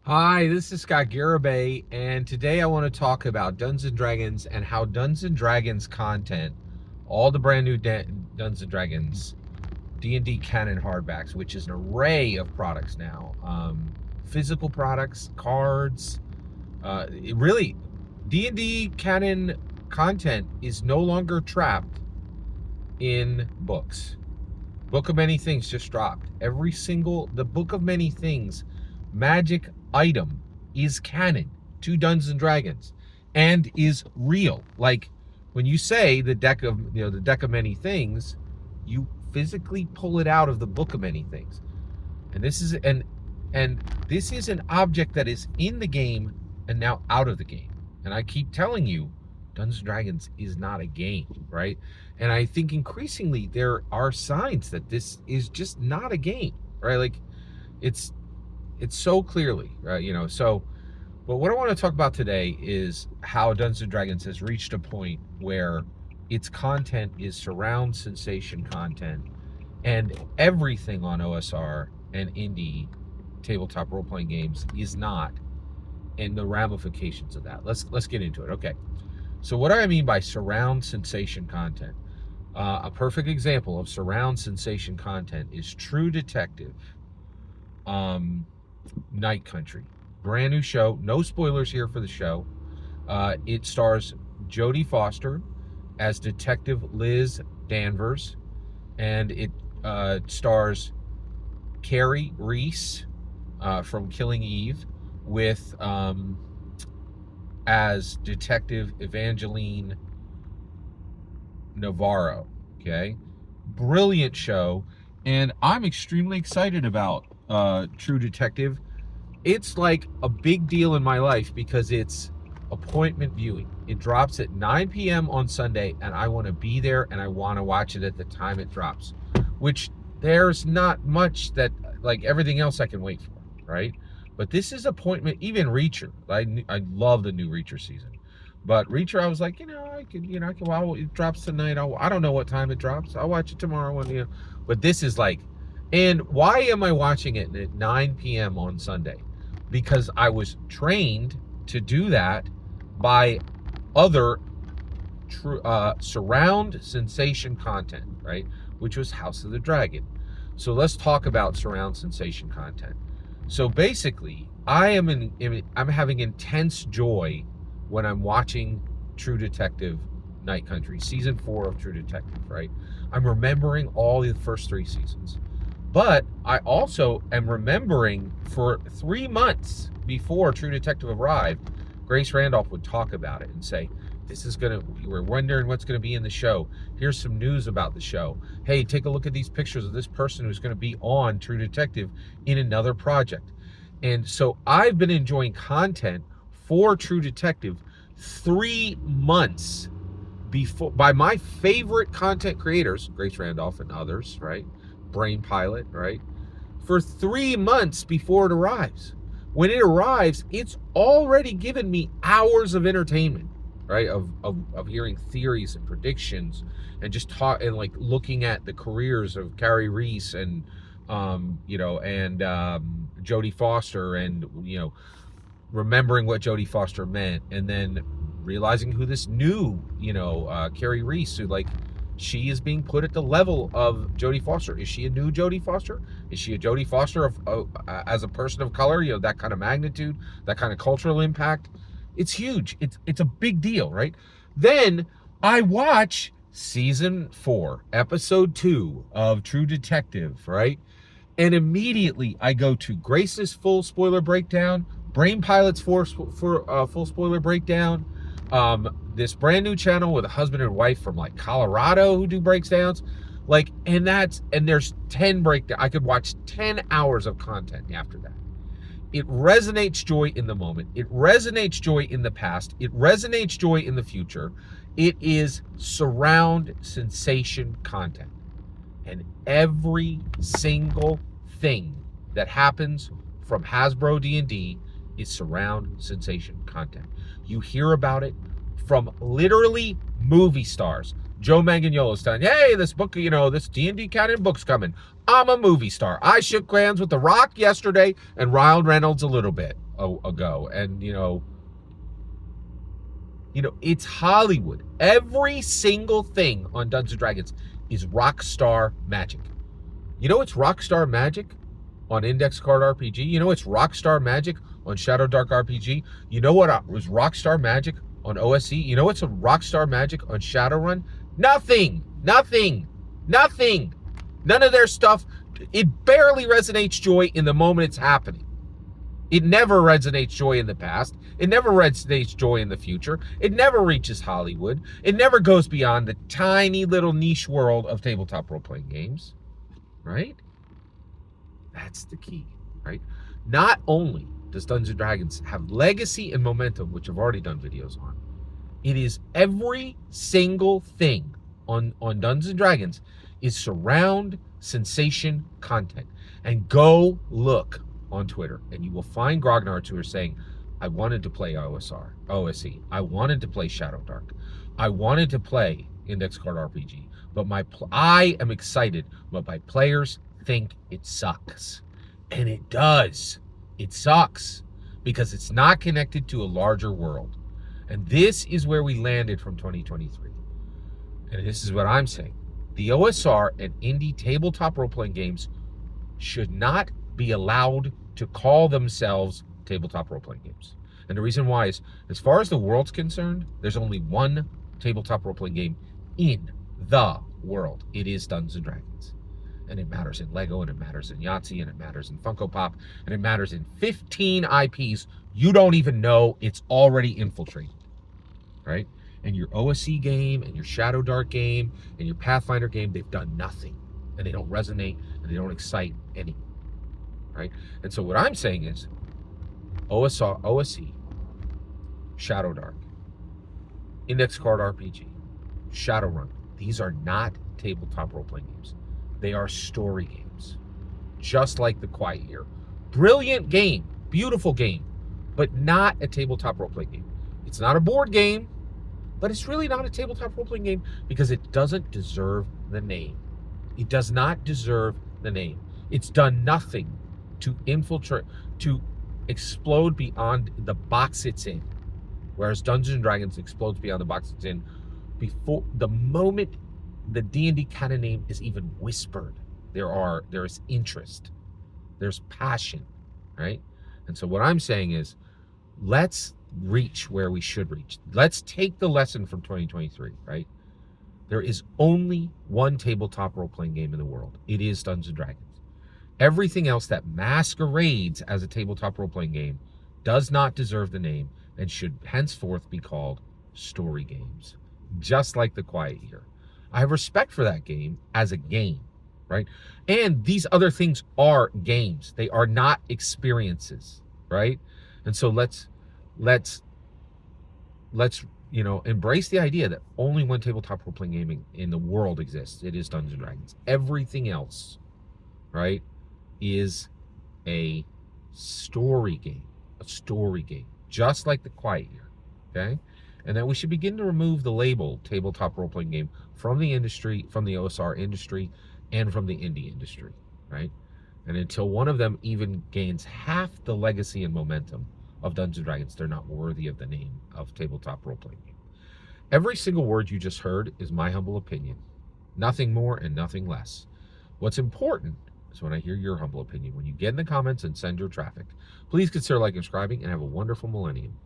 Hi, this is Scott Garibay, and today I want to talk about Dungeons & Dragons and how Dungeons & Dragons content, all the brand new Dungeons & Dragons, D&D Canon hardbacks, which is an array of products now, physical products, cards, D&D Canon content is no longer trapped in books. Book of Many Things just dropped. The Book of Many Things magic item is canon to Dungeons and Dragons and is real. Like when you say the deck of many things, you physically pull it out of the Book of Many Things. And this is an object that is in the game and now out of the game. And I keep telling you, Dungeons and Dragons is not a game, right? And I think increasingly there are signs that this is just not a game, right? Like it's so clearly, right? But what I want to talk about today is how Dungeons and Dragons has reached a point where its content is surround sensation content, and everything on OSR and indie tabletop role-playing games is not, and the ramifications of that. Let's get into it. Okay. So what do I mean by surround sensation content? A perfect example of surround sensation content is True Detective, Night Country. Brand new show. No spoilers here for the show. It stars Jodie Foster as Detective Liz Danvers, and it stars Carrie Reese from Killing Eve with as Detective Evangeline Navarro. Okay, brilliant show, and I'm extremely excited about True Detective. It's like a big deal in my life because it's appointment viewing. It drops at 9 p.m. on Sunday, and I want to be there and I want to watch it at the time it drops, which there's not much that, like everything else, I can wait for, right? But this is appointment. Even Reacher, I love the new Reacher season, but Reacher, I was like, well, it drops tonight. I don't know what time it drops. I'll watch it tomorrow when. But this is like, and why am I watching it at 9 p.m. on Sunday? Because I was trained to do that by other surround sensation content, right? Which was House of the Dragon. So let's talk about surround sensation content. So basically, I'm having intense joy when I'm watching True Detective Night Country, season 4 of True Detective, right? I'm remembering all the first 3 seasons. But I also am remembering for 3 months before True Detective arrived, Grace Randolph would talk about it and say, we're wondering what's going to be in the show. Here's some news about the show. Hey, take a look at these pictures of this person who's going to be on True Detective in another project. And so I've been enjoying content for True Detective 3 months before, by my favorite content creators, Grace Randolph and others, right? Brain Pilot, right? For 3 months before it arrives. When it arrives, it's already given me hours of entertainment, right? Of hearing theories and predictions, and just like looking at the careers of Carrie Reese and Jodie Foster, and remembering what Jodie Foster meant, and then realizing who this new Carrie Reese, who, like, she is being put at the level of Jodie Foster. Is she a new Jodie Foster? Is she a Jodie Foster as a person of color? That kind of magnitude, that kind of cultural impact. It's huge. It's a big deal, right? Then I watch season 4, episode 2 of True Detective, right? And immediately I go to Grace's full spoiler breakdown, Brain Pilot's full spoiler breakdown, this brand new channel with a husband and wife from like Colorado who do breakdowns, like, and there's 10 breakdowns. I could watch 10 hours of content after that. It resonates joy in the moment. It resonates joy in the past. It resonates joy in the future. It is surround sensation content. And every single thing that happens from Hasbro D&D is surround sensation content. You hear about it from literally movie stars. Joe Manganiello is telling, hey, this book, this D&D Canon book's coming. I'm a movie star. I shook hands with The Rock yesterday and Ryan Reynolds a little bit. ago, and it's Hollywood. Every single thing on Dungeons and Dragons is Rockstar magic. It's Rockstar magic on Index Card RPG. It's Rockstar magic on Shadow Dark RPG. You know what was Rockstar magic on OSE? You know what's a Rockstar magic on Shadowrun? Nothing. None of their stuff. It barely resonates joy in the moment it's happening. It never resonates joy in the past. It never resonates joy in the future. It never reaches Hollywood. It never goes beyond the tiny little niche world of tabletop role-playing games, right? That's the key, right? Not only does Dungeons & Dragons have legacy and momentum, which I've already done videos on, it is every single thing on Dungeons & Dragons is surround sensation content. And go look on Twitter, and you will find grognards who are saying, I wanted to play OSE. I wanted to play Shadow Dark. I wanted to play Index Card RPG. But I am excited, but my players think it sucks. And it does. It sucks because it's not connected to a larger world. And this is where we landed from 2023. And this is what I'm saying. The OSR and indie tabletop role-playing games should not be allowed to call themselves tabletop role-playing games. And the reason why is, as far as the world's concerned, there's only one tabletop role-playing game in the world. It is Dungeons & Dragons. And it matters in Lego, and it matters in Yahtzee, and it matters in Funko Pop, and it matters in 15 IPs you don't even know it's already infiltrated, right? And your OSE game, and your Shadow Dark game, and your Pathfinder game, they've done nothing. And they don't resonate, and they don't excite anyone, right? And so what I'm saying is, OSE, Shadow Dark, Index Card RPG, Shadowrun, these are not tabletop role-playing games. They are story games, just like The Quiet Year. Brilliant game, beautiful game, but not a tabletop role-playing game. It's not a board game, but it's really not a tabletop role-playing game because it doesn't deserve the name. It does not deserve the name. It's done nothing to infiltrate, to explode beyond the box it's in. Whereas Dungeons & Dragons explodes beyond the box it's in before the moment the D&D Canon name is even whispered. There's interest, there's passion, right? And so what I'm saying is, let's reach where we should reach. Let's take the lesson from 2023, right? There is only one tabletop role-playing game in the world. It is Dungeons & Dragons. Everything else that masquerades as a tabletop role-playing game does not deserve the name and should henceforth be called story games, just like The Quiet Year. I have respect for that game as a game, right? And these other things are games. They are not experiences, right? And so let's embrace the idea that only one tabletop role-playing game in the world exists. It is Dungeons & Dragons. Everything else, right, is a story game, just like The Quiet Year, okay? And that we should begin to remove the label tabletop role-playing game from the industry, from the OSR industry, and from the indie industry, right? And until one of them even gains half the legacy and momentum of Dungeons & Dragons, they're not worthy of the name of tabletop role-playing game. Every single word you just heard is my humble opinion. Nothing more and nothing less. What's important is when I hear your humble opinion. When you get in the comments and send your traffic, please consider liking and subscribing, and have a wonderful millennium.